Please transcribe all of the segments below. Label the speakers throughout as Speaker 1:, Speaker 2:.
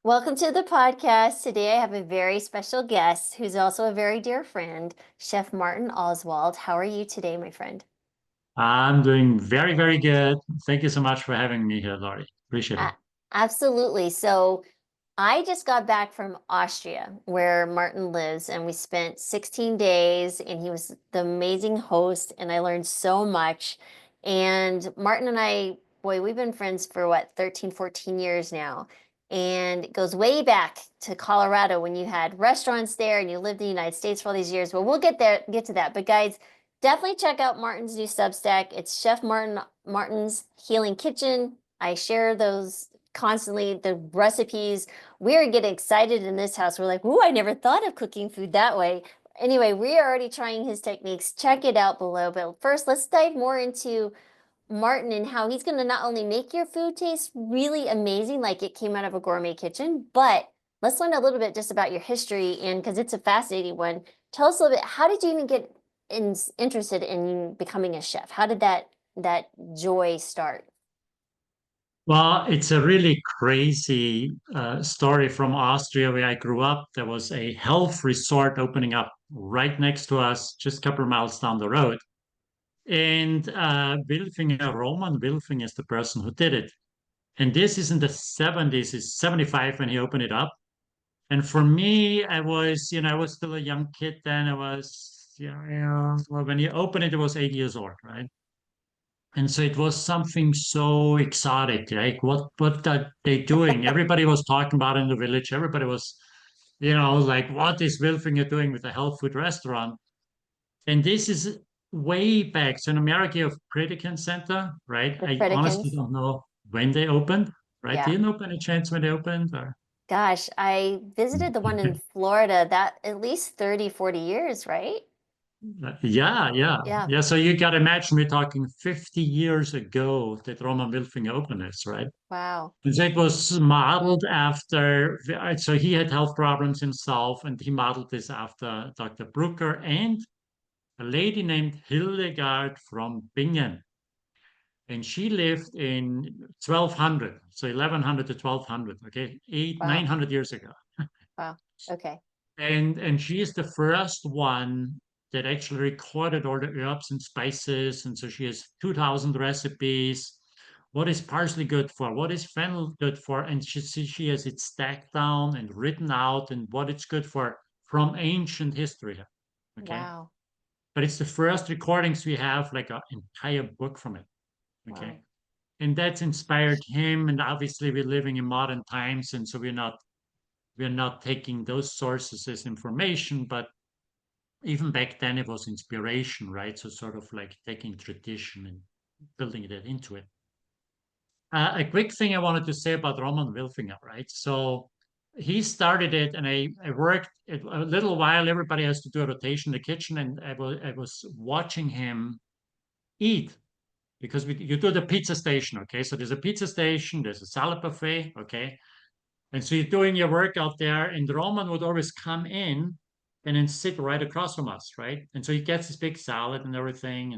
Speaker 1: Welcome to the podcast. Today I have a very special guest who's also a very dear friend, Chef Martin Oswald. How are you today, my friend?
Speaker 2: I'm doing very, very good. Thank you so much for having me here, Laurie. Appreciate it.
Speaker 1: A- Absolutely. So I just got back from Austria, where Martin lives, and we spent 16 days, and he was the amazing host, and I learned so much. And Martin and I, boy, we've been friends for what, 13, 14 years now. And it goes way back to Colorado when you had restaurants there and you lived in the United States for all these years. But we'll get to that. But guys, definitely check out Martin's new Substack. It's Chef Martin's Healing Kitchen. I share those constantly, the recipes. We're getting excited in this house. We're like, ooh, I never thought of cooking food that way. Anyway, we are already trying his techniques. Check it out below. But first, let's dive more into Martin and how he's going to not only make your food taste really amazing, like it came out of a gourmet kitchen, but let's learn a little bit just about your history. And because it's a fascinating one, tell us a little bit, how did you even get interested in becoming a chef? How did that joy start?
Speaker 2: Well, it's a really crazy story from Austria where I grew up. There was a health resort opening up right next to us, just a couple of miles down the road. And Roman Wilfring is the person who did it. And this is in the 70s, it's 75 when he opened it up. And for me, I was still a young kid then. Well, when he opened it, it was 8 years old, right? And so it was something so exotic. Like what are they doing? Everybody was talking about it in the village. Everybody was, like, what is Wilfinger doing with a health food restaurant? And this is way back. So in America, you have Predican Center, right?
Speaker 1: The
Speaker 2: I honestly
Speaker 1: Predicans?
Speaker 2: don't know when they opened, right? Do
Speaker 1: Yeah.
Speaker 2: you know by any chance when they opened? Or?
Speaker 1: Gosh, I visited the one in Florida that at least 30, 40 years, right?
Speaker 2: Yeah, yeah,
Speaker 1: Yeah.
Speaker 2: yeah. So you got to imagine we're talking 50 years ago that Roman Wilfring opened this, right?
Speaker 1: Wow.
Speaker 2: And so it was modeled after, so he had health problems himself, and he modeled this after Dr. Brucker and a lady named Hildegard from Bingen. And she lived in 1200, so 1100 to 1200, okay,
Speaker 1: Wow.
Speaker 2: 900 years ago.
Speaker 1: Wow. Okay.
Speaker 2: And she is the first one that actually recorded all the herbs and spices. And so she has 2000 recipes. What is parsley good for? What is fennel good for? And she has it stacked down and written out and what it's good for from ancient history. Okay.
Speaker 1: Wow.
Speaker 2: But it's the first recordings we have, like an entire book from it.
Speaker 1: Wow.
Speaker 2: Okay. And that's inspired him. And obviously we're living in modern times. And so we're not taking those sources as information, but even back then it was inspiration, right? So sort of like taking tradition and building that into it. A quick thing I wanted to say about Roman Wilfinger, right? So he started it, and I worked it a little while. Everybody has to do a rotation in the kitchen, and I was watching him eat because you do the pizza station, okay? So there's a pizza station, there's a salad buffet, okay? And so you're doing your work out there, and Roman would always come in and then sit right across from us, right? And so he gets his big salad and everything,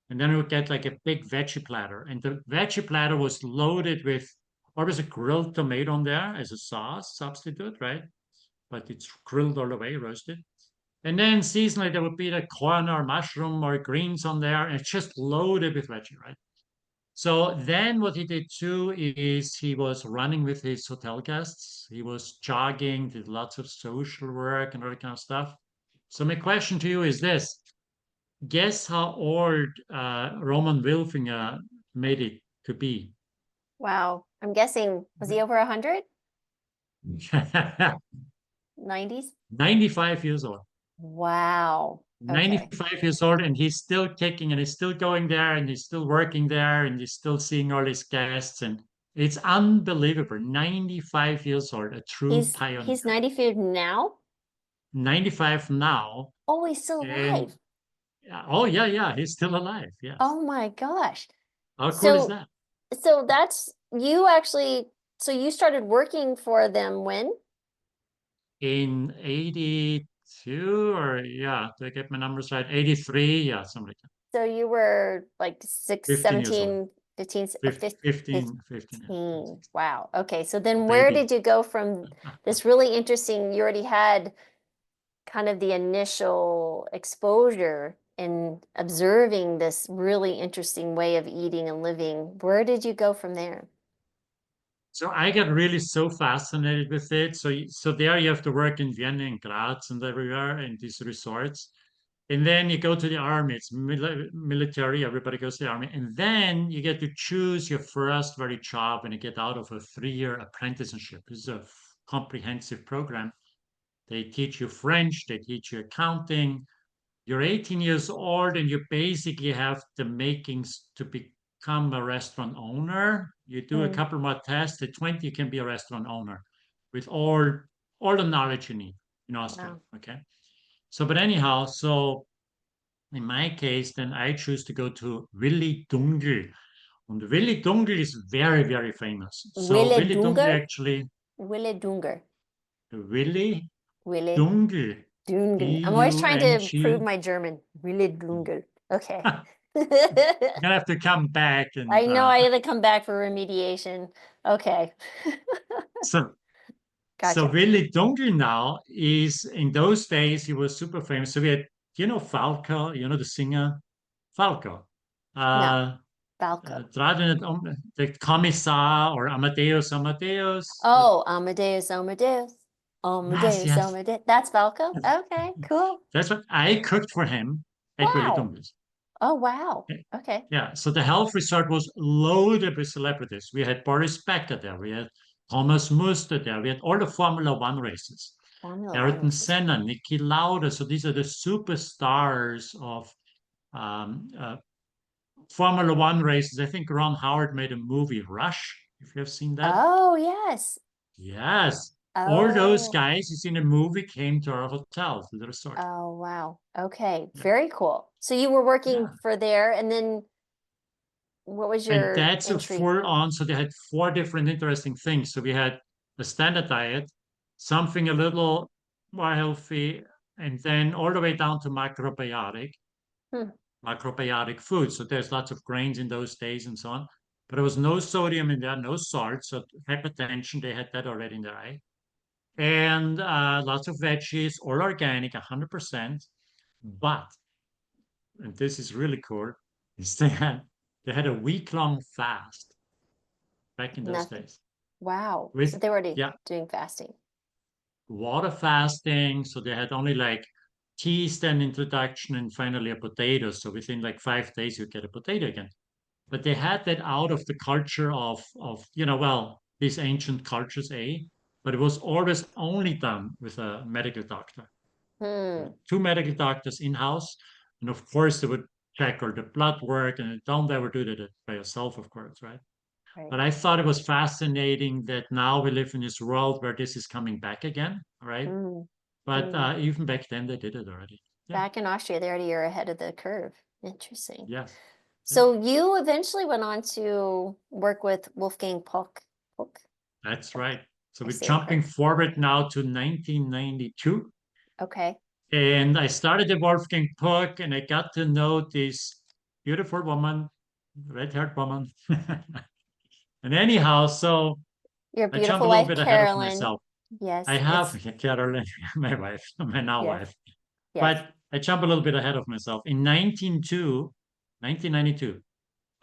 Speaker 2: and then we would get like a big veggie platter. And the veggie platter was loaded with always a grilled tomato on there as a sauce substitute, right? But it's grilled all the way, roasted. And then seasonally there would be the corn or mushroom or greens on there, and it's just loaded with veggie, right? So then what he did too is he was running with his hotel guests. He was jogging, did lots of social work and all that kind of stuff. So my question to you is this. Guess how old Roman Wilfinger made it to be?
Speaker 1: Wow. I'm guessing, was he over 100? 90s?
Speaker 2: 95 years old.
Speaker 1: Wow. Okay.
Speaker 2: 95 years old, and he's still kicking and he's still going there and he's still working there and he's still seeing all his guests. And it's unbelievable. 95 years old, a true pioneer.
Speaker 1: He's 95 now?
Speaker 2: 95 now.
Speaker 1: Oh, he's still
Speaker 2: And
Speaker 1: alive.
Speaker 2: oh, yeah, yeah, he's still alive. Yes.
Speaker 1: Oh my gosh.
Speaker 2: How cool is
Speaker 1: So
Speaker 2: that?
Speaker 1: so that's you actually, so you started working for them when?
Speaker 2: In 82, or yeah, do I get my numbers right? 83, yeah, something like that.
Speaker 1: So you were like 6,
Speaker 2: 15 years old.
Speaker 1: 17, 15,
Speaker 2: 15, 15, yeah,
Speaker 1: 15. Wow. Okay. So then where
Speaker 2: baby.
Speaker 1: did you go from this really interesting, you already had kind of the initial exposure in observing this really interesting way of eating and living. Where did you go from there?
Speaker 2: So I got really so fascinated with it. So there you have to work in Vienna and Graz and everywhere in these resorts. And then you go to the army. It's military. Everybody goes to the army. And then you get to choose your first very job when you get out of a 3-year apprenticeship. This is a comprehensive program. They teach you French. They teach you accounting. You're 18 years old and you basically have the makings to become a restaurant owner. You do a
Speaker 1: Mm,
Speaker 2: couple more tests. At 20, you can be a restaurant owner with all the knowledge you need in Austria.
Speaker 1: wow.
Speaker 2: Okay. So, but anyhow, so in my case, then I choose to go to Willi Dungel. And Willi Dungel is very, very famous. So
Speaker 1: Wille
Speaker 2: Willi Dungel
Speaker 1: Dunger?
Speaker 2: actually,
Speaker 1: Wille Dunger.
Speaker 2: Willi
Speaker 1: Wille
Speaker 2: Dungel,
Speaker 1: Dungen. I'm always trying to improve
Speaker 2: Dung.
Speaker 1: my German. Wille Dunger. Okay.
Speaker 2: You're gonna have to come back and
Speaker 1: I know I had to come back for remediation. Okay.
Speaker 2: so so
Speaker 1: Gotcha.
Speaker 2: Willi Dungel now is in those days he was super famous. So we had, Falco, the singer Falco.
Speaker 1: No,
Speaker 2: Uh
Speaker 1: Falco.
Speaker 2: the Kommissar or Amadeus.
Speaker 1: Oh, Amadeus, Amadeus.
Speaker 2: Yes,
Speaker 1: Amadeus,
Speaker 2: yes.
Speaker 1: Amadeus. That's Falco? Okay, cool.
Speaker 2: That's what I cooked for him at Willi
Speaker 1: Wow.
Speaker 2: Dungel's.
Speaker 1: Oh, wow. Okay.
Speaker 2: Yeah, so the health resort was loaded with celebrities. We had Boris Becker there, we had Thomas Muster there, we had all the Formula One races.
Speaker 1: Formula One
Speaker 2: Ayrton
Speaker 1: races.
Speaker 2: Senna, Niki Lauda. So these are the superstars of Formula One races. I think Ron Howard made a movie, Rush, if you have seen that.
Speaker 1: Oh, yes.
Speaker 2: Yes. All those
Speaker 1: Oh,
Speaker 2: guys you see in the movie came to our hotel, to the resort.
Speaker 1: oh, wow. Okay,
Speaker 2: Yeah.
Speaker 1: very cool. So you were working
Speaker 2: Yeah.
Speaker 1: for there, and then what was
Speaker 2: And
Speaker 1: your
Speaker 2: that's a
Speaker 1: entry?
Speaker 2: full on. So they had four different interesting things. So we had a standard diet, something a little more healthy, and then all the way down to
Speaker 1: Hmm.
Speaker 2: macrobiotic food. So there's lots of grains in those days and so on. But there was no sodium in there, no salt. So hypertension, they had that already in their eye. And lots of veggies, all organic, 100%. But, and this is really cool, is they had a week-long fast back in those
Speaker 1: Nothing.
Speaker 2: days
Speaker 1: Wow. So
Speaker 2: with,
Speaker 1: they were already
Speaker 2: yeah,
Speaker 1: doing fasting.
Speaker 2: water fasting. So they had only like tea stand introduction and finally a potato. So within like 5 days, you get a potato again. But they had that out of the culture of these ancient cultures, but it was always only done with a medical doctor.
Speaker 1: Hmm.
Speaker 2: Two medical doctors in-house. And of course, they would check all the blood work and don't ever do that by yourself, of course, right?
Speaker 1: Right.
Speaker 2: But I thought it was fascinating that now we live in this world where this is coming back again, right?
Speaker 1: Mm.
Speaker 2: But
Speaker 1: Mm.
Speaker 2: even back then, they did it already. Yeah.
Speaker 1: Back in Austria, they already are ahead of the curve. Interesting.
Speaker 2: Yes. Yeah.
Speaker 1: So you eventually went on to work with Wolfgang Puck. Puck.
Speaker 2: That's
Speaker 1: Puck.
Speaker 2: right. So
Speaker 1: I
Speaker 2: we're
Speaker 1: say that
Speaker 2: jumping
Speaker 1: correct.
Speaker 2: forward now to 1992.
Speaker 1: Okay.
Speaker 2: And I started at Wolfgang Puck and I got to know this beautiful woman, red-haired woman. And anyhow, so
Speaker 1: Your
Speaker 2: I jump
Speaker 1: beautiful
Speaker 2: a little
Speaker 1: wife,
Speaker 2: bit ahead of
Speaker 1: Carolyn.
Speaker 2: myself. I
Speaker 1: Yes,
Speaker 2: have
Speaker 1: it's
Speaker 2: Carolyn, my wife, my now
Speaker 1: yes,
Speaker 2: wife.
Speaker 1: yes.
Speaker 2: But I jump a little bit ahead of myself. In 1992,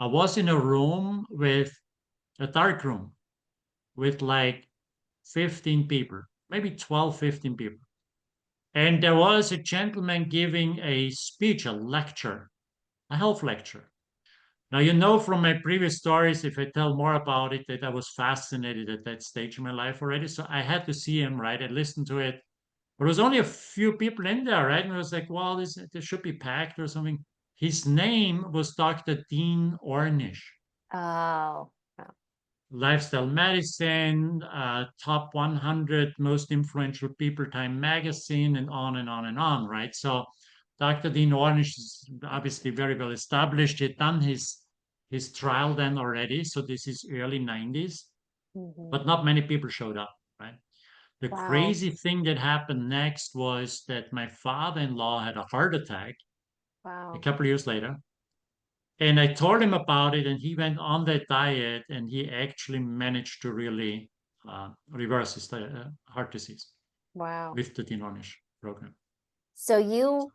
Speaker 2: I was in a room with a dark room with like 15 people, maybe 12, 15 people. And there was a gentleman giving a speech, a lecture, a health lecture. Now, from my previous stories, if I tell more about it, that I was fascinated at that stage in my life already. So I had to see him, right? I listened to it. But there was only a few people in there, right? And I was like, well, this should be packed or something. His name was Dr. Dean Ornish.
Speaker 1: Oh,
Speaker 2: Lifestyle Medicine, top 100 most influential people, Time Magazine, and on and on and on, right? So Dr. Dean Ornish is obviously very well established. He had done his trial then already, so this is early 90s,
Speaker 1: hmm.
Speaker 2: but not many people showed up, right? The
Speaker 1: Wow,
Speaker 2: crazy thing that happened next was that my father-in-law had a heart attack a
Speaker 1: wow.
Speaker 2: couple of years later, And I told him about it, and he went on that diet, and he actually managed to really reverse his heart disease
Speaker 1: Wow.
Speaker 2: with the Dinonish program.
Speaker 1: So you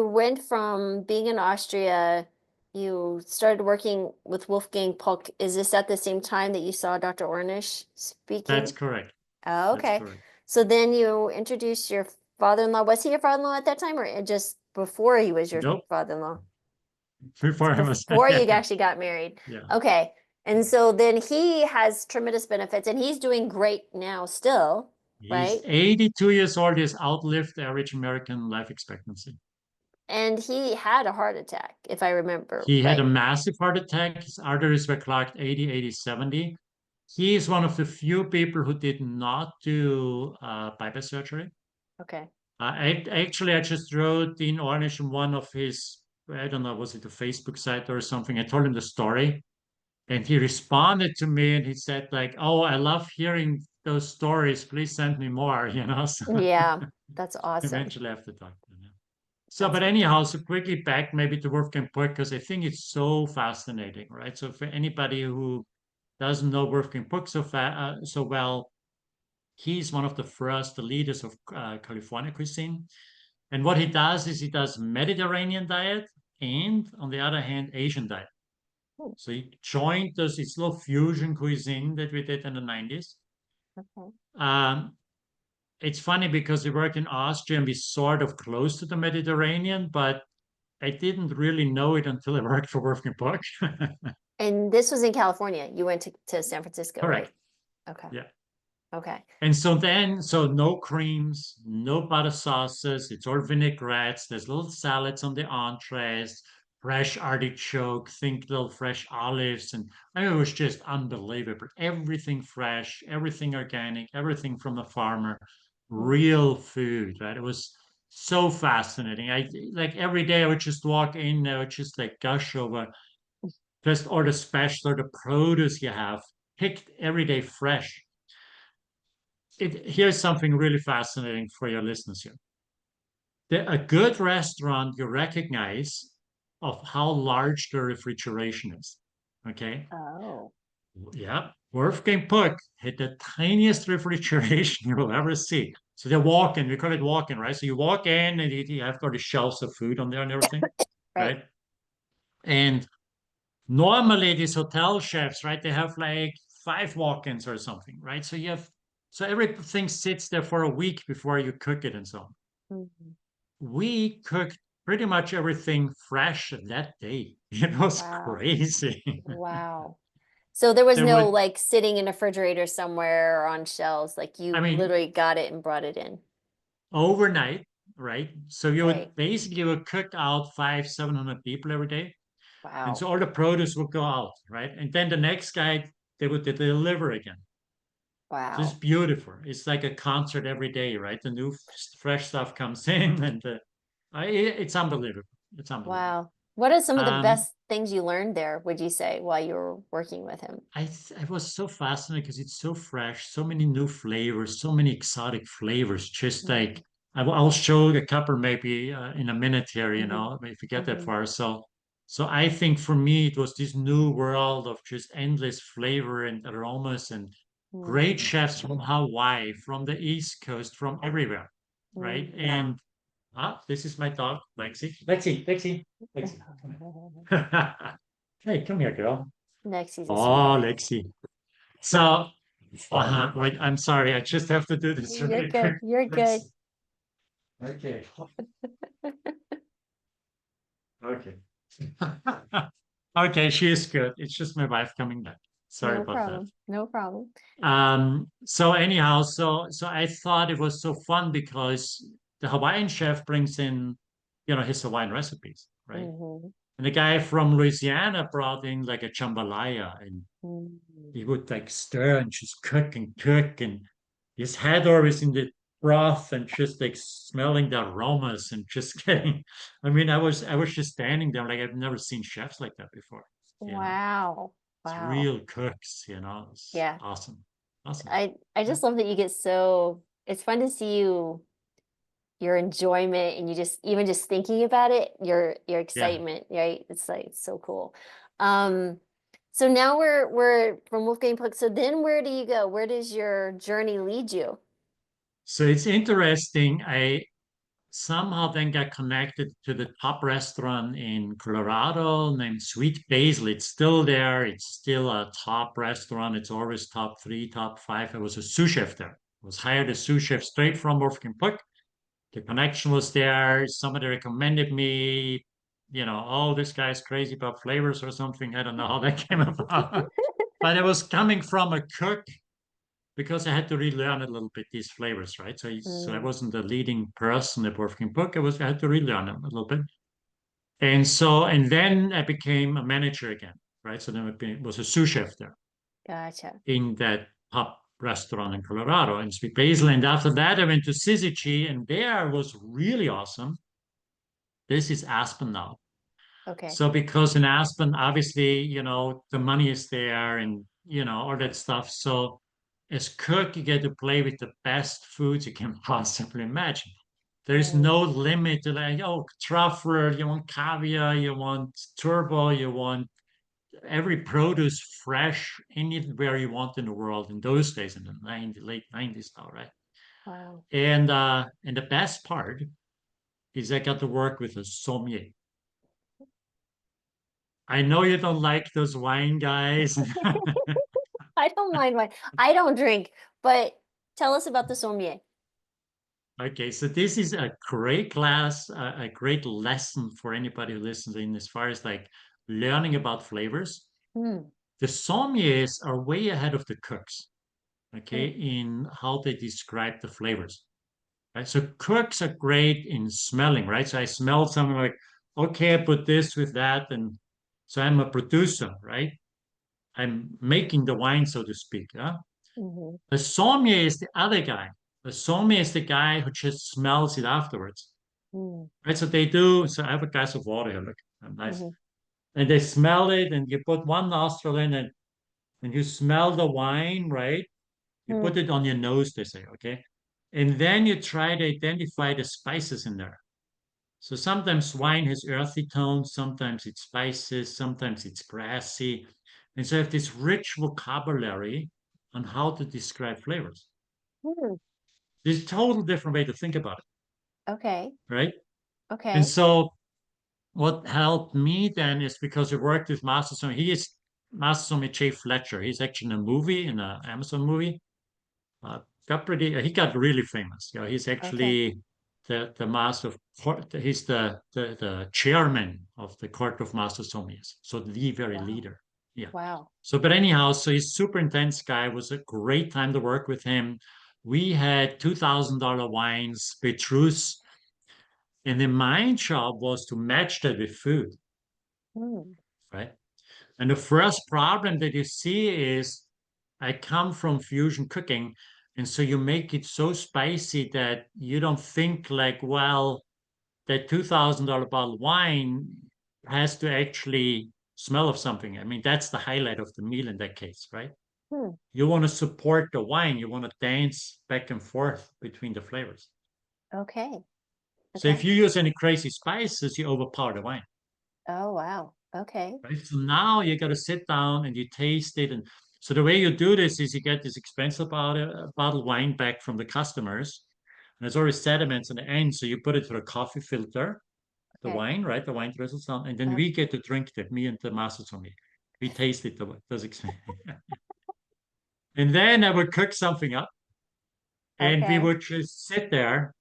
Speaker 1: went from being in Austria, you started working with Wolfgang Puck. Is this at the same time that you saw Dr. Ornish
Speaker 2: That's
Speaker 1: speaking?
Speaker 2: correct.
Speaker 1: Oh,
Speaker 2: That's
Speaker 1: okay.
Speaker 2: correct.
Speaker 1: So then you introduced your father-in-law. Was he your father-in-law at that time, or just before he was your
Speaker 2: Nope.
Speaker 1: father-in-law?
Speaker 2: Before I was,
Speaker 1: Before you
Speaker 2: yeah,
Speaker 1: actually got married.
Speaker 2: yeah.
Speaker 1: Okay. And so then he has tremendous benefits and he's doing great now still,
Speaker 2: He's
Speaker 1: right?
Speaker 2: 82 years old. He's outlived the average American life expectancy.
Speaker 1: And he had a heart attack, if I remember
Speaker 2: He had a
Speaker 1: right.
Speaker 2: massive heart attack. His arteries were clogged 80, 80, 70. He is one of the few people who did not do bypass surgery.
Speaker 1: Okay.
Speaker 2: I just wrote Dean Ornish on one of his, I don't know, was it a Facebook site or something? I told him the story, and he responded to me and he said, like, "Oh, I love hearing those stories. Please send me more." So
Speaker 1: Yeah, that's awesome.
Speaker 2: eventually I have to talk to him. Yeah. So,
Speaker 1: That's
Speaker 2: but anyhow,
Speaker 1: fantastic.
Speaker 2: so quickly back maybe to Wolfgang Puck, because I think it's so fascinating, right? So for anybody who doesn't know Wolfgang Puck so well, he's one of the first leaders of California cuisine. And what he does is he does Mediterranean diet and, on the other hand, Asian diet.
Speaker 1: Hmm,
Speaker 2: So he joined this little fusion cuisine that we did in the 90s.
Speaker 1: okay.
Speaker 2: Um, it's funny because we work in Austria and we sort of close to the Mediterranean, but I didn't really know it until I worked for Wolfgang Puck.
Speaker 1: And this was in California. You went to San Francisco, right?
Speaker 2: Correct.
Speaker 1: Okay.
Speaker 2: Yeah.
Speaker 1: Okay.
Speaker 2: And so no creams, no butter sauces. It's all vinaigrettes. There's little salads on the entrees, fresh artichoke, think little fresh olives. And I mean, it was just unbelievable. Everything fresh, everything organic, everything from the farmer,
Speaker 1: Mm,
Speaker 2: real food, right? It was so fascinating. I like every day I would just walk in, I would just like gush over just all the special or the produce you have picked every day fresh. Here's something really fascinating for your listeners here. A good restaurant you recognize of how large the refrigeration is. Okay.
Speaker 1: oh,
Speaker 2: Yeah. Wolfgang Puck had the tiniest refrigeration you will ever see. So they walk in, we call it walk-in, right? So you walk in and you have got the shelves of food on there and everything,
Speaker 1: right.
Speaker 2: right? And normally these hotel chefs, right, they have like 5 walk-ins or something, right? So everything sits there for a week before you cook it and so on.
Speaker 1: Mhm.
Speaker 2: We cooked pretty much everything fresh that day. It was
Speaker 1: Wow.
Speaker 2: crazy.
Speaker 1: Wow. So there was
Speaker 2: There
Speaker 1: no
Speaker 2: would,
Speaker 1: like sitting in a refrigerator somewhere or on shelves, like
Speaker 2: I
Speaker 1: you
Speaker 2: mean,
Speaker 1: literally got it and brought it in.
Speaker 2: overnight, right? So you would
Speaker 1: Right.
Speaker 2: basically you would cook out 700 people every day. And
Speaker 1: Wow.
Speaker 2: so all the produce would go out, right? And then the next guy, they would deliver again. So it's
Speaker 1: Wow.
Speaker 2: beautiful. It's like a concert every day, right? The new fresh stuff comes in, and it's unbelievable. It's unbelievable.
Speaker 1: Wow. What are some of the
Speaker 2: Um,
Speaker 1: best things you learned there, would you say, while you were working with him?
Speaker 2: I was so fascinated because it's so fresh, so many new flavors, so many exotic flavors. Just
Speaker 1: Mm-hmm.
Speaker 2: like I'll show a couple maybe in a minute here,
Speaker 1: Mm-hmm.
Speaker 2: if we get that
Speaker 1: Mm-hmm.
Speaker 2: far. So I think for me it was this new world of just endless flavor and aromas and great chefs from Hawaii, from the East Coast, from everywhere, right?
Speaker 1: Mm-hmm.
Speaker 2: And this is my dog, Lexi. Lexi, come here. Hey, come here, girl.
Speaker 1: Lexi's a
Speaker 2: Oh,
Speaker 1: sweetheart.
Speaker 2: Lexi. So, wait, I'm sorry. I just have to do this
Speaker 1: You're
Speaker 2: really
Speaker 1: good.
Speaker 2: quick.
Speaker 1: You're good.
Speaker 2: Let's, okay. Okay. Okay, she is good. It's just my wife coming back. Sorry
Speaker 1: No
Speaker 2: about that.
Speaker 1: problem. No problem.
Speaker 2: So anyhow, so I thought it was so fun because the Hawaiian chef brings in, his Hawaiian recipes, right?
Speaker 1: Mm-hmm.
Speaker 2: And the guy from Louisiana brought in like a jambalaya and
Speaker 1: Mm-hmm.
Speaker 2: he would like stir and just cook and his head always in the broth and just like smelling the aromas and just getting I was just standing there like I've never seen chefs like that before. You know,
Speaker 1: Wow.
Speaker 2: it's
Speaker 1: Wow.
Speaker 2: real cooks, it's
Speaker 1: Yeah.
Speaker 2: awesome. Awesome.
Speaker 1: I
Speaker 2: Yeah.
Speaker 1: just love that you get so it's fun to see you your enjoyment and you just even just thinking about it, your
Speaker 2: Yeah.
Speaker 1: excitement, right? It's like it's so cool. Um, so now we're from Wolfgang Puck. So then where do you go? Where does your journey lead you?
Speaker 2: So it's interesting. I somehow then got connected to the top restaurant in Colorado named Sweet Basil. It's still there. It's still a top restaurant. It's always top three, top five. I was a sous chef there. I was hired as sous chef straight from Wolfgang Puck. The connection was there. Somebody recommended me, oh, this guy's crazy about flavors or something. I don't know how that came about. But it was coming from a cook because I had to relearn a little bit these flavors, right? So I
Speaker 1: Mm,
Speaker 2: wasn't the leading person at Wolfgang Puck. I had to relearn them a little bit. And then I became a manager again, right? So then was a sous chef there
Speaker 1: gotcha.
Speaker 2: in that top restaurant in Colorado in Sweet Basil. And after that, I went to Syzygy, and there was really awesome. This is Aspen now.
Speaker 1: Okay.
Speaker 2: So because in Aspen, obviously, the money is there and, all that stuff. So as cook, you get to play with the best foods you can possibly imagine. There is
Speaker 1: Right.
Speaker 2: no limit to like, oh, truffle, you want caviar, you want turbo, you want every produce fresh anywhere you want in the world in those days in the late 90s now, right?
Speaker 1: Wow.
Speaker 2: And the best part is I got to work with a sommelier. I know you don't like those wine guys.
Speaker 1: I don't mind wine. I don't drink, but tell us about the sommelier.
Speaker 2: Okay, so this is a great class, a great lesson for anybody who listens in as far as like learning about flavors.
Speaker 1: Mm,
Speaker 2: The sommeliers are way ahead of the cooks, okay,
Speaker 1: mm,
Speaker 2: in how they describe the flavors. Right? So cooks are great in smelling, right? So I smell something like, okay, I put this with that, and so I'm a producer, right? I'm making the wine, so to speak. Yeah?
Speaker 1: mhm,
Speaker 2: A sommelier is the other guy. A sommelier is the guy who just smells it afterwards.
Speaker 1: mm,
Speaker 2: Right, so they do. So I have a glass of water here. Look, nice.
Speaker 1: mhm,
Speaker 2: And they smell it, and you put one nostril in, and you smell the wine, right? You put
Speaker 1: mm,
Speaker 2: it on your nose, they say, okay? And then you try to identify the spices in there. So sometimes wine has earthy tones, sometimes it's spices, sometimes it's grassy. And so I have this rich vocabulary on how to describe flavors.
Speaker 1: mm.
Speaker 2: There's a total different way to think about it,
Speaker 1: Okay.
Speaker 2: right? And
Speaker 1: Okay.
Speaker 2: so what helped me then is because I worked with Master Sommelier. He is Master Sommelier Jay Fletcher. He's actually in a movie, in an Amazon movie. He got really famous. He's
Speaker 1: Okay.
Speaker 2: actually the master of court. He's the chairman of the Court of Master Sommeliers. So the very
Speaker 1: Wow.
Speaker 2: leader. Yeah.
Speaker 1: Wow.
Speaker 2: So, but anyhow, so he's super intense guy. It was a great time to work with him. We had $2,000 wines, Petrus, and the main job was to match that with food,
Speaker 1: Mm,
Speaker 2: right? And the first problem that you see is I come from fusion cooking. And so you make it so spicy that you don't think like, well, that $2,000 bottle of wine has to actually smell of something. I mean, that's the highlight of the meal in that case, right?
Speaker 1: mm.
Speaker 2: You want to support the wine. You want to dance back and forth between the flavors.
Speaker 1: Okay.
Speaker 2: So if
Speaker 1: Okay.
Speaker 2: you use any crazy spices, you overpower the wine.
Speaker 1: Oh, wow. Okay.
Speaker 2: Right? So now you got to sit down and you taste it. And so the way you do this is you get this expensive bottle wine back from the customers. And there's always sediments in the end. So you put it through a coffee filter, the
Speaker 1: Okay.
Speaker 2: wine, right? The wine drizzles down. And then
Speaker 1: Uh,
Speaker 2: we get to drink it, me and the master sommelier. We taste it. And then I would cook something up and we
Speaker 1: okay.
Speaker 2: would just sit there.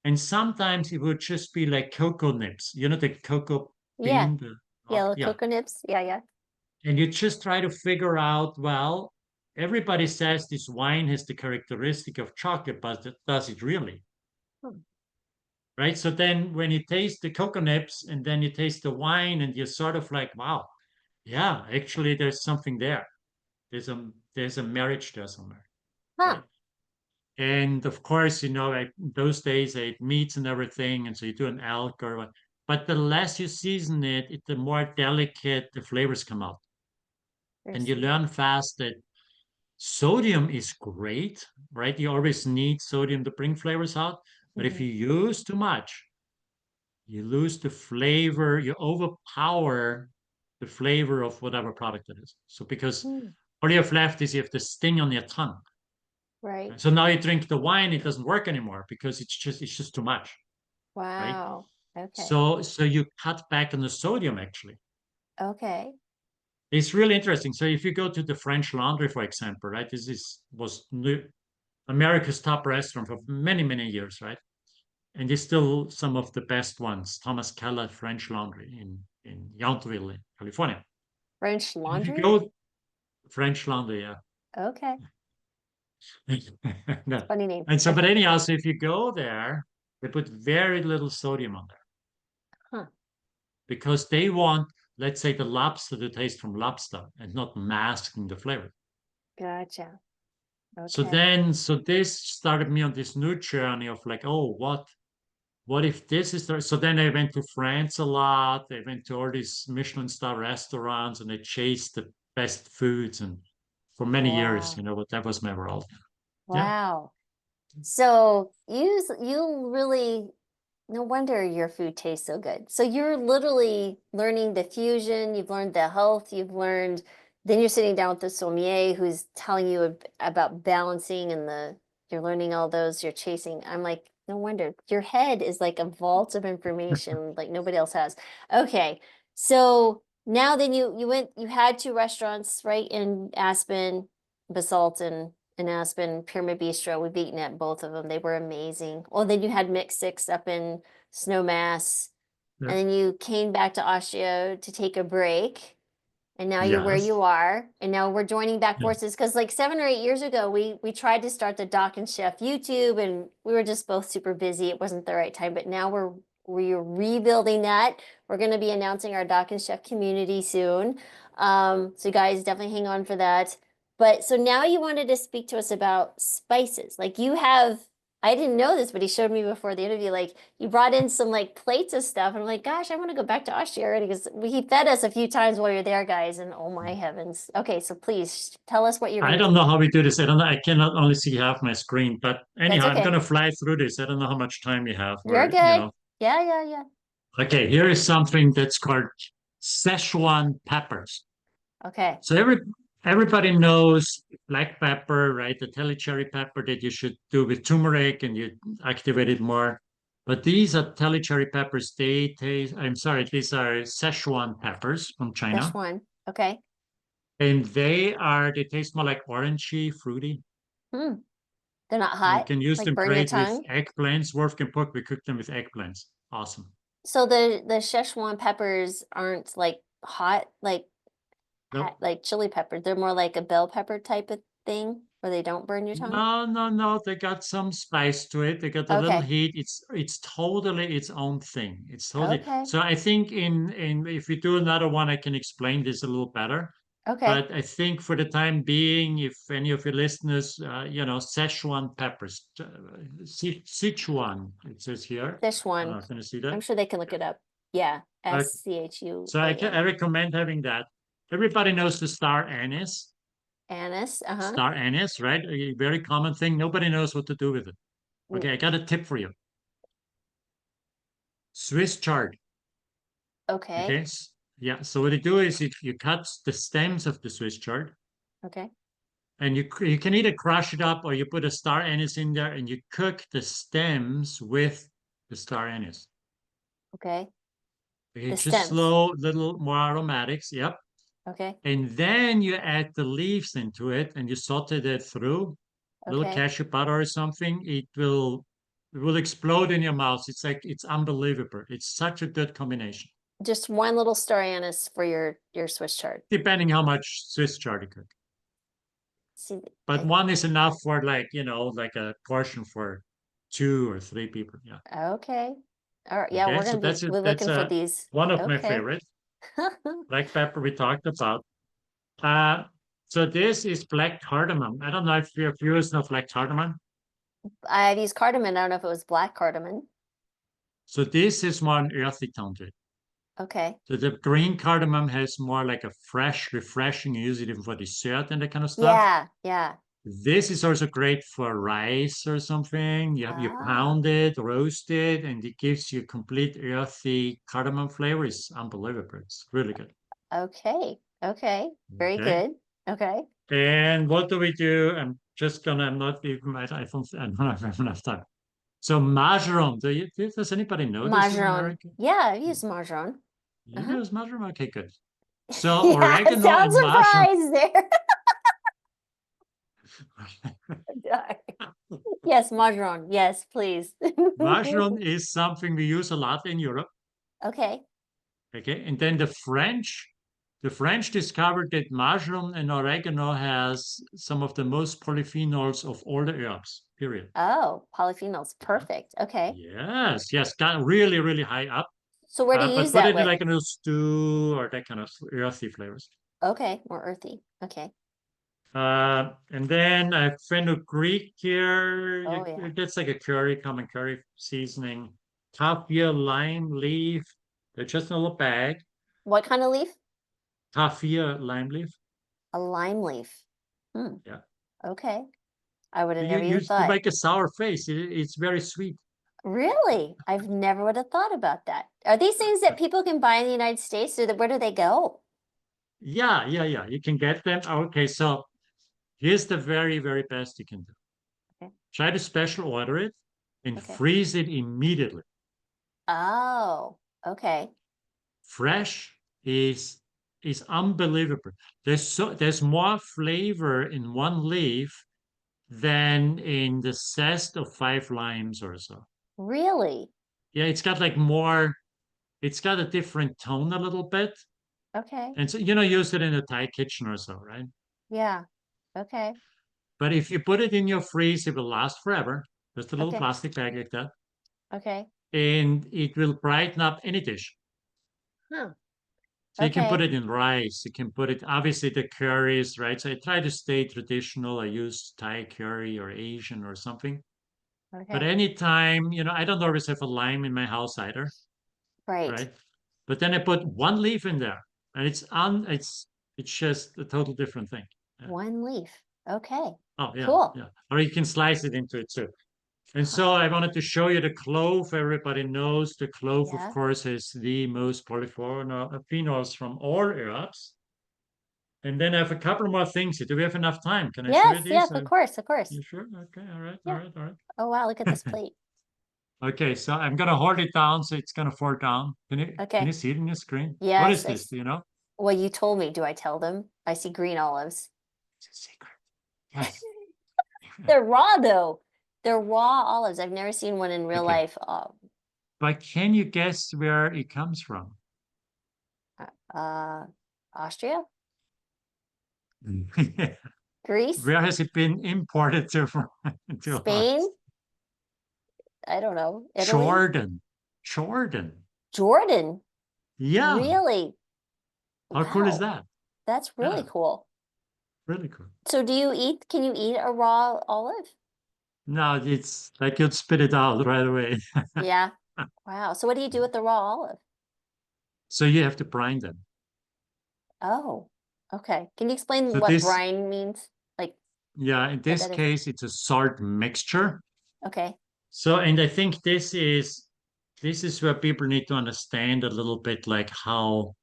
Speaker 2: And sometimes it would just be like cocoa nips, the cocoa
Speaker 1: Yeah.
Speaker 2: bean, the,
Speaker 1: Yeah, little
Speaker 2: yeah.
Speaker 1: cocoa nips. Yeah, yeah.
Speaker 2: And you just try to figure out, well, everybody says this wine has the characteristic of chocolate, but does it really?
Speaker 1: Hmm.
Speaker 2: Right. So then when you taste the coconuts and then you taste the wine and you're sort of like, wow, yeah, actually there's something there. There's a marriage there somewhere.
Speaker 1: Huh.
Speaker 2: Right. And of course, like those days I ate meats and everything. And so you do an elk or what. But the less you season it, the more delicate the flavors come out. And you
Speaker 1: Interesting.
Speaker 2: learn fast that sodium is great, right? You always need sodium to bring flavors out, But if
Speaker 1: Mhm.
Speaker 2: you use too much, you lose the flavor, you overpower the flavor of whatever product it is. So because
Speaker 1: Mm,
Speaker 2: all you have left is you have the sting on your tongue.
Speaker 1: right.
Speaker 2: Right? So now you drink the wine, it doesn't work anymore because it's just too much, right?
Speaker 1: Wow. Okay.
Speaker 2: So you cut back on the sodium actually.
Speaker 1: Okay.
Speaker 2: It's really interesting. So if you go to the French Laundry, for example, right? Was America's top restaurant for many, many years, right? And it's still some of the best ones. Thomas Keller French Laundry in Yountville, in California.
Speaker 1: French
Speaker 2: And if you
Speaker 1: laundry?
Speaker 2: go French Laundry, yeah.
Speaker 1: Okay.
Speaker 2: No.
Speaker 1: Funny name.
Speaker 2: And so, but
Speaker 1: Okay.
Speaker 2: anyhow, so if you go there, they put very little sodium on there
Speaker 1: Huh.
Speaker 2: because they want, let's say, the lobster to taste from lobster and not masking the flavor.
Speaker 1: Gotcha.
Speaker 2: So
Speaker 1: Okay.
Speaker 2: then, so this started me on this new journey of like, oh, what if this is the, so then I went to France a lot. I went to all these Michelin star restaurants and I chased the best foods and for many years,
Speaker 1: Wow.
Speaker 2: that was my world. Yeah.
Speaker 1: Wow. So you really no wonder your food tastes so good. So you're literally learning the fusion, you've learned the health, you've learned, then you're sitting down with the sommelier who's telling you about balancing and you're learning all those, you're chasing. I'm like, no wonder your head is like a vault of information like nobody else has. Okay. So now then you had two restaurants, right, in Aspen, Basalt and Aspen, Pyramid Bistro. We've eaten at both of them. They were amazing. Well, then you had Mix Six up in Snowmass,
Speaker 2: Yeah.
Speaker 1: and then you came back to Austria to take a break. And now you're where you
Speaker 2: Yes.
Speaker 1: are, and now we're joining back
Speaker 2: Yeah.
Speaker 1: forces because like 7 or 8 years ago, we tried to start the Doc and Chef YouTube, and we were just both super busy. It wasn't the right time, but now we're rebuilding that. We're going to be announcing our Doc and Chef community soon, so you guys definitely hang on for that. But so now you wanted to speak to us about spices, like you have. I didn't know this, but he showed me before the interview. Like you brought in some like plates of stuff, and I'm like, gosh, I want to go back to Austria already because he fed us a few times while you're there, guys. And oh my heavens. Okay, so please tell us what you're
Speaker 2: I
Speaker 1: gonna
Speaker 2: don't
Speaker 1: do.
Speaker 2: know how we do this. I don't know. I cannot only see half my screen, but
Speaker 1: That's
Speaker 2: anyhow, I'm
Speaker 1: okay.
Speaker 2: gonna fly through this. I don't know how much time you have
Speaker 1: You're
Speaker 2: or,
Speaker 1: good. Yeah, yeah, yeah.
Speaker 2: okay, here is something that's called Szechuan peppers.
Speaker 1: Okay.
Speaker 2: So everybody knows black pepper, right? The telly cherry pepper that you should do with turmeric and you activate it more. But these are telly cherry peppers. They taste, I'm sorry, these are Szechuan peppers from China.
Speaker 1: Szechuan. Okay.
Speaker 2: And they taste more like orangey, fruity.
Speaker 1: Hmm. They're not
Speaker 2: And you
Speaker 1: hot,
Speaker 2: can use
Speaker 1: like
Speaker 2: them
Speaker 1: burn your
Speaker 2: great with
Speaker 1: tongue.
Speaker 2: eggplants. Wolfgang Puck, we cook them with eggplants. Awesome.
Speaker 1: So the Szechuan peppers aren't like hot, like
Speaker 2: Nope.
Speaker 1: like chili peppers. They're more like a bell pepper type of thing where they don't burn your tongue.
Speaker 2: No, no, no. They got some spice to it. They got a little
Speaker 1: Okay.
Speaker 2: heat. It's totally its own thing. It's totally
Speaker 1: Okay.
Speaker 2: so I think in if we do another one, I can explain this a little better.
Speaker 1: Okay.
Speaker 2: But I think for the time being, if any of your listeners, Szechuan peppers, Sichuan, it says here. I don't
Speaker 1: Szechuan.
Speaker 2: know, can you see
Speaker 1: I'm
Speaker 2: that?
Speaker 1: sure they can look
Speaker 2: Yeah.
Speaker 1: it up. Yeah.
Speaker 2: But so I
Speaker 1: SCHUAN.
Speaker 2: recommend having that. Everybody knows the star anise.
Speaker 1: Anise. Uh-huh.
Speaker 2: Star anise, right? A very common thing. Nobody knows what to do with it.
Speaker 1: Mm,
Speaker 2: Okay, I got a tip for you. Swiss chard.
Speaker 1: okay.
Speaker 2: Okay. Yeah. So what you do is you cut the stems of the Swiss chard,
Speaker 1: Okay.
Speaker 2: and you can either crush it up or you put a star anise in there, and you cook the stems with the star anise.
Speaker 1: Okay.
Speaker 2: Okay,
Speaker 1: The
Speaker 2: just
Speaker 1: stems.
Speaker 2: slow, little more aromatics. Yep.
Speaker 1: Okay.
Speaker 2: And then you add the leaves into it, and you saute that through. Little
Speaker 1: Okay.
Speaker 2: cashew butter or something. It will explode in your mouth. It's unbelievable. It's such a good combination.
Speaker 1: Just one little star anise for your Swiss chard.
Speaker 2: Depending how much Swiss chard you cook.
Speaker 1: See,
Speaker 2: But one is enough for like a portion for 2 or 3 people. Yeah.
Speaker 1: okay. All right. Yeah,
Speaker 2: Okay.
Speaker 1: we're
Speaker 2: So
Speaker 1: gonna be
Speaker 2: that's it.
Speaker 1: we're
Speaker 2: That's
Speaker 1: looking for these.
Speaker 2: one of my
Speaker 1: Okay.
Speaker 2: favorites. Black pepper we talked about. Uh, so this is black cardamom. I don't know if your viewers know black cardamom.
Speaker 1: I've used cardamom. I don't know if it was black cardamom.
Speaker 2: So this is more an earthy tone to it.
Speaker 1: Okay.
Speaker 2: So the green cardamom has more like a fresh, refreshing. You use it even for dessert and that kind of stuff.
Speaker 1: Yeah. Yeah.
Speaker 2: This is also great for rice or something. You
Speaker 1: Ah,
Speaker 2: pound it, roast it, and it gives you complete earthy cardamom flavor. It's unbelievable. It's really good.
Speaker 1: okay. Okay. Very
Speaker 2: Okay.
Speaker 1: good. Okay.
Speaker 2: And what do we do? I'm not even, I don't have enough time. So marjoram, does anybody know this in
Speaker 1: Marjoram.
Speaker 2: America?
Speaker 1: Yeah, I've used marjoram.
Speaker 2: You
Speaker 1: Uh-huh.
Speaker 2: use marjoram? Okay, good. So
Speaker 1: Yeah,
Speaker 2: oregano
Speaker 1: sound
Speaker 2: and marjoram.
Speaker 1: surprised there. Yes, marjoram. Yes, please.
Speaker 2: Marjoram is something we use a lot in Europe.
Speaker 1: Okay.
Speaker 2: Okay, and then the French discovered that marjoram and oregano has some of the most polyphenols of all the herbs. Period.
Speaker 1: Oh, polyphenols.
Speaker 2: Yeah.
Speaker 1: Perfect. Okay.
Speaker 2: Yes, yes, got really, really high up.
Speaker 1: So where do you
Speaker 2: But
Speaker 1: use
Speaker 2: put
Speaker 1: that
Speaker 2: it in
Speaker 1: with?
Speaker 2: like a stew or that kind of earthy flavors.
Speaker 1: Okay, more earthy. Okay.
Speaker 2: And then fenugreek here.
Speaker 1: Oh yeah.
Speaker 2: That's like a common curry seasoning. Kaffir lime leaf. They're just in a little bag.
Speaker 1: What kind of leaf?
Speaker 2: Kaffir lime leaf.
Speaker 1: A lime leaf. Hmm.
Speaker 2: Yeah.
Speaker 1: Okay. I would have
Speaker 2: You
Speaker 1: never
Speaker 2: you
Speaker 1: even
Speaker 2: you
Speaker 1: thought.
Speaker 2: make a sour face. It's very sweet.
Speaker 1: Really? I've never would have thought about that. Are these things that people can buy in the United States, or where do they go?
Speaker 2: Yeah, yeah, yeah. You can get them. Okay, so here's the very, very best you can do.
Speaker 1: Okay.
Speaker 2: Try to special order it and
Speaker 1: Okay.
Speaker 2: freeze it immediately.
Speaker 1: Oh, okay.
Speaker 2: Fresh is unbelievable. There's more flavor in one leaf than in the zest of 5 limes or so.
Speaker 1: Really?
Speaker 2: Yeah, it's got like more, it's got a different tone a little bit.
Speaker 1: Okay.
Speaker 2: And so, use it in a Thai kitchen or so, right?
Speaker 1: Yeah. Okay.
Speaker 2: But if you put it in your freeze, it will last forever. Just a little
Speaker 1: Okay.
Speaker 2: plastic bag like that.
Speaker 1: Okay.
Speaker 2: And it will brighten up any dish.
Speaker 1: Huh.
Speaker 2: So you can put
Speaker 1: Okay.
Speaker 2: it in rice. You can put it, obviously, the curries, right? So I try to stay traditional. I use Thai curry or Asian or something. But
Speaker 1: Okay.
Speaker 2: anytime, I don't always have a lime in my house either,
Speaker 1: Right.
Speaker 2: right? But then I put one leaf in there, and it's just a total different thing. Yeah.
Speaker 1: One leaf. Okay.
Speaker 2: Oh yeah,
Speaker 1: Cool.
Speaker 2: yeah. Or you can slice it into it too. And so I wanted to show you the clove. Everybody knows the clove, of
Speaker 1: Yeah.
Speaker 2: course, is the most polyphenols from all herbs. And then I have a couple more things here. Do we have enough time? Can I show you
Speaker 1: Yes, yes,
Speaker 2: these?
Speaker 1: of course, of course.
Speaker 2: You sure? Okay, all right, all
Speaker 1: Yeah.
Speaker 2: right, all right.
Speaker 1: Oh wow, look at this plate.
Speaker 2: Okay, so I'm gonna hold it down so it's gonna fall down. Can you
Speaker 1: Okay.
Speaker 2: see it in your screen? What
Speaker 1: Yes,
Speaker 2: is this? Do you know?
Speaker 1: well, you told me. Do I tell them? I see green olives.
Speaker 2: It's a secret. Yes.
Speaker 1: They're raw though. They're raw olives. I've never seen one in real
Speaker 2: Okay.
Speaker 1: life.
Speaker 2: But can you guess where it comes from?
Speaker 1: Uh, Austria? Greece?
Speaker 2: Where has it been imported to from to
Speaker 1: Spain?
Speaker 2: us?
Speaker 1: I don't know. Italy?
Speaker 2: Jordan. Jordan.
Speaker 1: Jordan?
Speaker 2: Yeah.
Speaker 1: Really?
Speaker 2: How cool is
Speaker 1: Wow.
Speaker 2: that?
Speaker 1: That's really
Speaker 2: Yeah,
Speaker 1: cool.
Speaker 2: really cool.
Speaker 1: So can you eat a raw olive?
Speaker 2: No, it's like you'd spit it out right away.
Speaker 1: Yeah. Wow. So what do you do with the raw olive?
Speaker 2: So you have to brine them.
Speaker 1: Oh, okay. Can you explain
Speaker 2: So
Speaker 1: what
Speaker 2: this,
Speaker 1: brine means? Like
Speaker 2: yeah, in
Speaker 1: what
Speaker 2: this
Speaker 1: that is?
Speaker 2: case, it's a salt mixture.
Speaker 1: Okay.
Speaker 2: So, and I think this is where people need to understand a little bit like how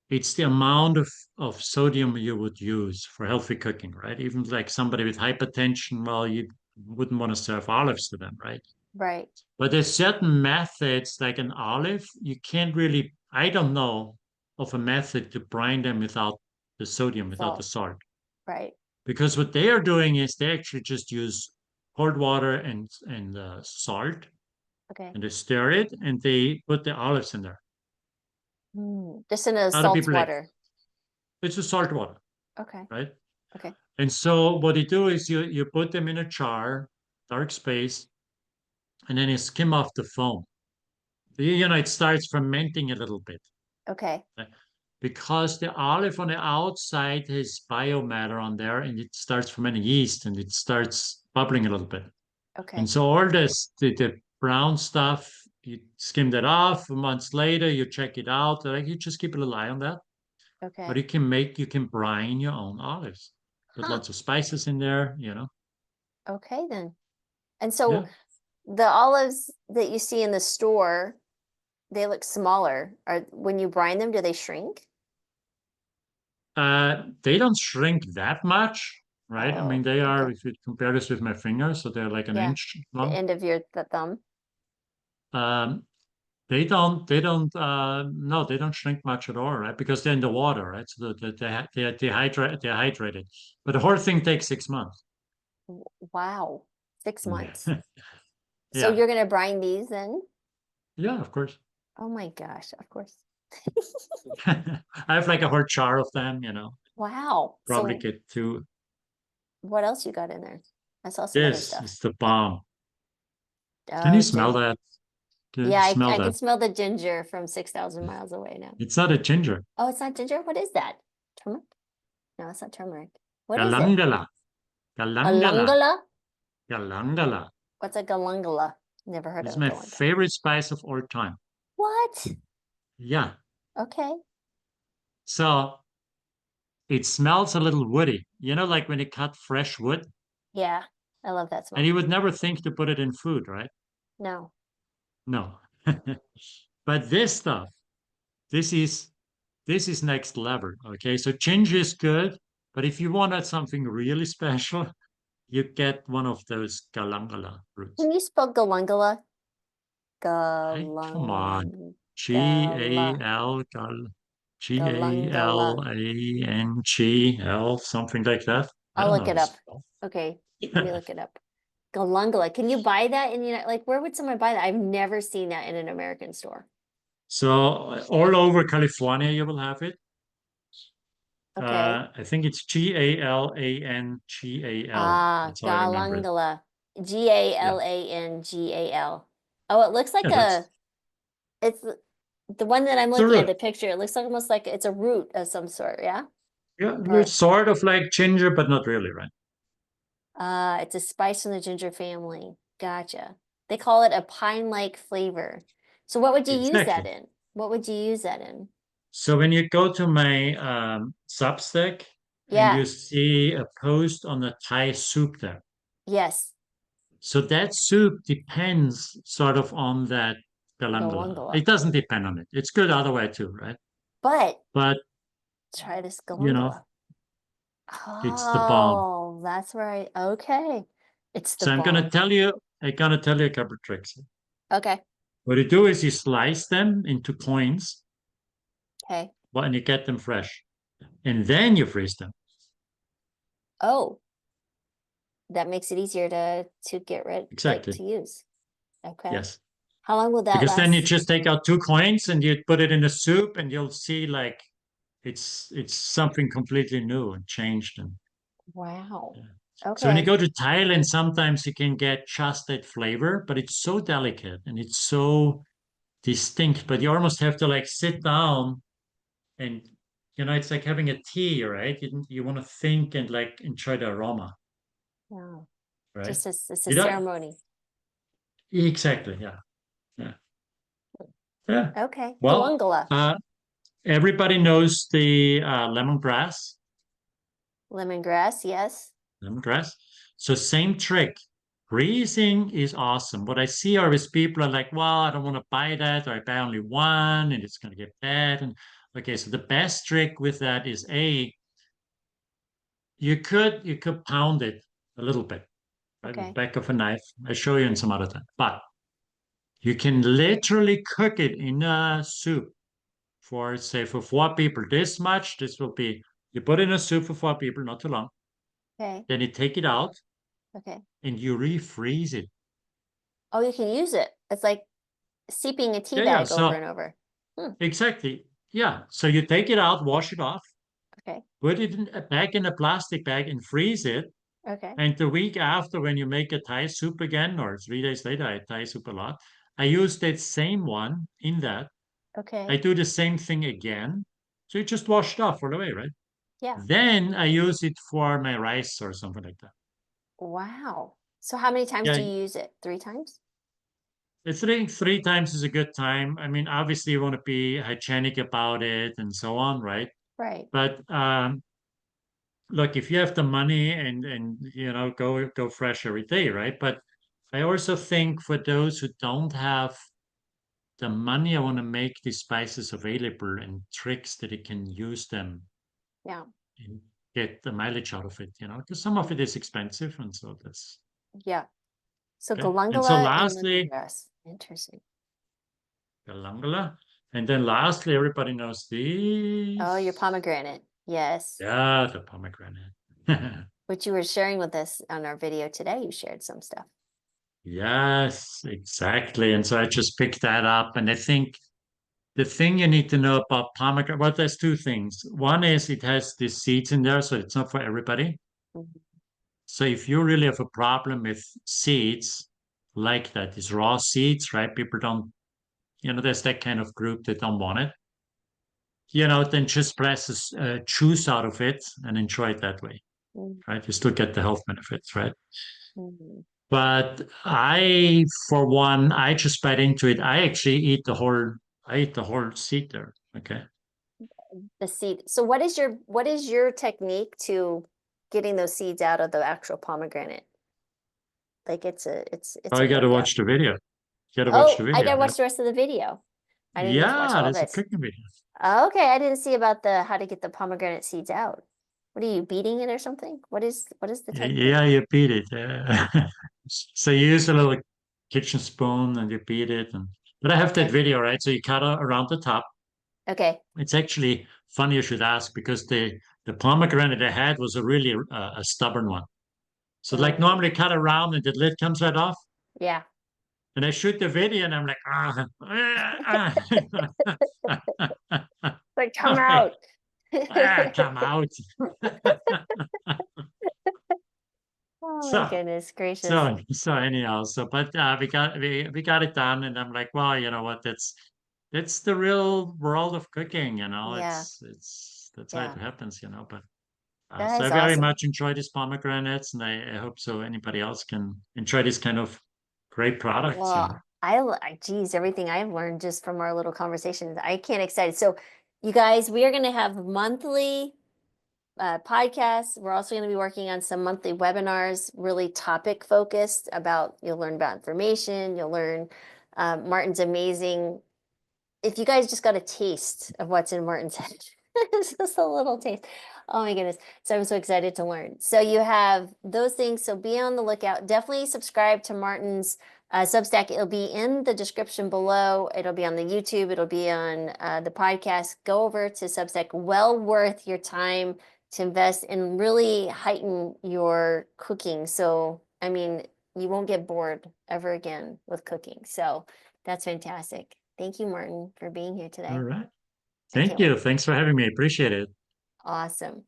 Speaker 2: it's the amount of sodium you would use for healthy cooking, right? Even like somebody with hypertension, well, you wouldn't want to serve olives to them, right?
Speaker 1: Right.
Speaker 2: But there's certain methods, like an olive, you can't really, I don't know of a method to brine them without the sodium, without the
Speaker 1: Salt.
Speaker 2: salt.
Speaker 1: Right.
Speaker 2: Because what they are doing is they actually just use cold water and salt,
Speaker 1: Okay.
Speaker 2: and they stir it, and they put the olives in there.
Speaker 1: Just in a
Speaker 2: Other
Speaker 1: salt
Speaker 2: people like,
Speaker 1: water.
Speaker 2: it's just salt water,
Speaker 1: Okay.
Speaker 2: right?
Speaker 1: Okay.
Speaker 2: And so what you do is you put them in a jar, dark space, and then you skim off the foam. It starts fermenting a little bit.
Speaker 1: Okay.
Speaker 2: Right? Because the olive on the outside has biomatter on there, and it starts fermenting yeast, and it starts bubbling a little bit. And
Speaker 1: Okay.
Speaker 2: so all the brown stuff, you skim that off. Months later, you check it out. Like you just keep a little eye on that. But
Speaker 1: Okay.
Speaker 2: you can brine your own olives. Put
Speaker 1: Huh.
Speaker 2: lots of spices in there, you know.
Speaker 1: Okay then. And so
Speaker 2: Yeah.
Speaker 1: the olives that you see in the store, they look smaller. Are when you brine them, do they shrink?
Speaker 2: They don't shrink that much, right? I mean,
Speaker 1: Oh,
Speaker 2: they are,
Speaker 1: okay.
Speaker 2: if you compare this with my finger, so they're like an
Speaker 1: Yeah.
Speaker 2: inch
Speaker 1: The
Speaker 2: long.
Speaker 1: end of your the thumb.
Speaker 2: Um, no, they don't shrink much at all, right? Because they're in the water, right? So they're hydrated. But the whole thing takes 6 months.
Speaker 1: Wow. 6 months.
Speaker 2: Yeah.
Speaker 1: So
Speaker 2: Yeah.
Speaker 1: you're gonna brine these then?
Speaker 2: Yeah, of course.
Speaker 1: Oh my gosh, of course.
Speaker 2: I have like a whole jar of them, you know.
Speaker 1: Wow.
Speaker 2: Probably
Speaker 1: So
Speaker 2: get two.
Speaker 1: what else you got in there? I saw some other
Speaker 2: This
Speaker 1: stuff.
Speaker 2: is the bomb. Can you
Speaker 1: Oh,
Speaker 2: smell that? Can you
Speaker 1: yeah,
Speaker 2: smell
Speaker 1: I can
Speaker 2: that?
Speaker 1: smell the ginger from 6,000 miles away now.
Speaker 2: It's not a ginger.
Speaker 1: Oh, it's not ginger? What is that? Turmeric? No, it's not turmeric. What is it?
Speaker 2: Galangala. Galangala.
Speaker 1: Galungala?
Speaker 2: Galangala.
Speaker 1: What's a galungala? Never heard
Speaker 2: This
Speaker 1: of
Speaker 2: is
Speaker 1: a
Speaker 2: my
Speaker 1: galungala.
Speaker 2: favorite spice of all time.
Speaker 1: What?
Speaker 2: Yeah.
Speaker 1: Okay.
Speaker 2: So it smells a little woody. You know, like when you cut fresh wood,
Speaker 1: Yeah, I love that
Speaker 2: and
Speaker 1: smell.
Speaker 2: you would never think to put it in food, right?
Speaker 1: No.
Speaker 2: No. But this stuff, this is this is next level. Okay. So ginger is good, but if you wanted something really special, you get one of those galangala roots.
Speaker 1: Can you spell galungala?
Speaker 2: Hey, come on.
Speaker 1: Galungala. Galungala.
Speaker 2: Galangala, something like that. I
Speaker 1: I'll
Speaker 2: don't
Speaker 1: look
Speaker 2: know
Speaker 1: it up.
Speaker 2: this spell.
Speaker 1: Okay, let me look it up. Galungala. Can you buy that in like where would someone buy that? I've never seen that in an American store.
Speaker 2: So all over California, you will have it.
Speaker 1: Okay.
Speaker 2: I think it's Galangal.
Speaker 1: Ah,
Speaker 2: That's how I remember it.
Speaker 1: Galangala.
Speaker 2: Yeah,
Speaker 1: Galangal. Oh, it looks like
Speaker 2: yeah, that's
Speaker 1: it's the one that I'm
Speaker 2: it's a
Speaker 1: looking at
Speaker 2: root.
Speaker 1: the picture. It looks like almost like it's a root of some sort, yeah?
Speaker 2: Yeah, it's
Speaker 1: Or
Speaker 2: sort of like ginger, but not really, right?
Speaker 1: it's a spice from the ginger family. Gotcha. They call it a pine-like flavor. So what would you use that
Speaker 2: Exactly.
Speaker 1: in? What would you use that in?
Speaker 2: So when you go to my Substack and
Speaker 1: Yeah.
Speaker 2: you see a post on the Thai soup there,
Speaker 1: Yes.
Speaker 2: so that soup depends sort of on that galangala.
Speaker 1: Galungala.
Speaker 2: It doesn't depend on it. It's good other way too, right?
Speaker 1: But
Speaker 2: But
Speaker 1: try this
Speaker 2: you know,
Speaker 1: Galungala.
Speaker 2: it's the bomb.
Speaker 1: Oh, that's right. Okay. It's the
Speaker 2: So
Speaker 1: bomb.
Speaker 2: I'm gonna tell you a couple of tricks.
Speaker 1: Okay.
Speaker 2: What you do is you slice them into coins,
Speaker 1: Okay.
Speaker 2: well, and you get them fresh, and then you freeze them.
Speaker 1: Oh, that makes it easier to get rid, like
Speaker 2: Exactly.
Speaker 1: to use. Okay.
Speaker 2: Yes.
Speaker 1: How long will that
Speaker 2: Because then you
Speaker 1: last?
Speaker 2: just take out two coins and you put it in the soup, and you'll see like it's something completely new and changed. And
Speaker 1: Wow.
Speaker 2: yeah. So when you
Speaker 1: Okay.
Speaker 2: go to Thailand, sometimes you can get just that flavor, but it's so delicate and it's so distinct. But you almost have to like sit down and it's like having a tea, right? You want to think and like enjoy the aroma,
Speaker 1: Wow.
Speaker 2: right?
Speaker 1: Just as it's a
Speaker 2: You don't
Speaker 1: ceremony.
Speaker 2: exactly, yeah, yeah, yeah.
Speaker 1: Okay.
Speaker 2: Well,
Speaker 1: Galungala.
Speaker 2: everybody knows the lemongrass.
Speaker 1: Lemongrass, yes.
Speaker 2: Lemongrass. So same trick. Freezing is awesome. What I see are is people are like, well, I don't want to buy that, or I buy only one, and it's going to get bad. And okay, so the best trick with that is you could pound it a little bit, right, with the
Speaker 1: Okay.
Speaker 2: back of a knife. I'll show you in some other time. But you can literally cook it in a soup for, say, for 4 people. This much, this will be, you put in a soup for 4 people, not too long.
Speaker 1: Okay.
Speaker 2: Then you take it out
Speaker 1: Okay.
Speaker 2: and you refreeze it.
Speaker 1: Oh, you can use it. It's like seeping a tea
Speaker 2: Yeah, yeah.
Speaker 1: bag over
Speaker 2: So
Speaker 1: and over. Hmm.
Speaker 2: exactly. Yeah. So you take it out, wash it off,
Speaker 1: Okay.
Speaker 2: put it back in a plastic bag and freeze it.
Speaker 1: Okay.
Speaker 2: And the week after, when you make a Thai soup again, or 3 days later, I Thai soup a lot. I use that same one in that. I
Speaker 1: Okay.
Speaker 2: do the same thing again. So you just wash it off all the way, right?
Speaker 1: Yeah.
Speaker 2: Then I use it for my rice or something like that.
Speaker 1: Wow. So how many times do
Speaker 2: Yeah,
Speaker 1: you use it? 3 times?
Speaker 2: I think 3 times is a good time. I mean, obviously you want to be hygienic about it and so on, right?
Speaker 1: Right.
Speaker 2: But look, if you have the money and go fresh every day, right? But I also think for those who don't have the money, I want to make these spices available and tricks that they can use them
Speaker 1: Yeah.
Speaker 2: and get the mileage out of it, because some of it is expensive, and so that's
Speaker 1: Yeah. So
Speaker 2: okay. And so
Speaker 1: galangal and
Speaker 2: lastly,
Speaker 1: lemongrass. Interesting.
Speaker 2: the langala. And then lastly, everybody knows
Speaker 1: Oh, your
Speaker 2: these.
Speaker 1: pomegranate. Yes.
Speaker 2: Yeah, the pomegranate.
Speaker 1: Which you were sharing with us on our video today. You shared some stuff.
Speaker 2: Yes, exactly. And so I just picked that up. And I think the thing you need to know about pomegranate, well, there's two things. One is it has these seeds in there, so it's not for everybody.
Speaker 1: Mhm.
Speaker 2: So if you really have a problem with seeds like that, these raw seeds, right? People don't, there's that kind of group that don't want it. Then just press juice out of it and enjoy it that way,
Speaker 1: Mhm.
Speaker 2: right? You still get the health benefits, right?
Speaker 1: Mhm.
Speaker 2: But for one, I just bite into it. I eat the whole seed there. Okay.
Speaker 1: The seed. So what is your technique to getting those seeds out of the actual pomegranate? Like it's
Speaker 2: Oh,
Speaker 1: a
Speaker 2: you got to
Speaker 1: workout.
Speaker 2: watch the video. You got to watch the
Speaker 1: Oh, I
Speaker 2: video.
Speaker 1: gotta
Speaker 2: Right?
Speaker 1: watch the rest of the video. I didn't get to watch
Speaker 2: Yeah,
Speaker 1: all of
Speaker 2: there's a
Speaker 1: it.
Speaker 2: cooking video.
Speaker 1: Okay, I didn't see about the how to get the pomegranate seeds out. What are you beating it or something? What is the technique?
Speaker 2: Yeah, you beat it. Yeah. So you use a little kitchen spoon and you beat it. But I have that
Speaker 1: Okay.
Speaker 2: video, right? So you cut around the top.
Speaker 1: Okay.
Speaker 2: It's actually funny you should ask because the pomegranate I had was a really a stubborn one. So like
Speaker 1: Mm,
Speaker 2: normally cut around and the lid comes right off.
Speaker 1: yeah.
Speaker 2: And I shoot the video and I'm like,
Speaker 1: Like come out.
Speaker 2: come out.
Speaker 1: Oh my
Speaker 2: So
Speaker 1: goodness gracious.
Speaker 2: so anyhow, but we got it done, and I'm like, well, you know what? That's the real world of cooking,
Speaker 1: Yeah.
Speaker 2: It's that's how it
Speaker 1: Yeah.
Speaker 2: happens, But
Speaker 1: That
Speaker 2: so I
Speaker 1: is
Speaker 2: very
Speaker 1: awesome.
Speaker 2: much enjoy these pomegranates, and I hope so anybody else can enjoy this kind of great products.
Speaker 1: Well, geez, everything I've learned just from our little conversations, I can't excited. So, you guys, we are going to have monthly podcasts. We're also going to be working on some monthly webinars, really topic focused about, you'll learn about information, you'll learn Martin's amazing. If you guys just got a taste of what's in Martin's head, it's just a little taste. Oh my goodness. So I'm so excited to learn. So you have those things. So be on the lookout. Definitely subscribe to Martin's Substack. It'll be in the description below. It'll be on the YouTube. It'll be on the podcast. Go over to Substack. Well worth your time to invest and really heighten your cooking. So, I mean, you won't get bored ever again with cooking. So that's fantastic. Thank you, Martin, for being here
Speaker 2: All
Speaker 1: today.
Speaker 2: right.
Speaker 1: I
Speaker 2: Thank
Speaker 1: can't wait.
Speaker 2: you. Thanks for having me. Appreciate it.
Speaker 1: Awesome.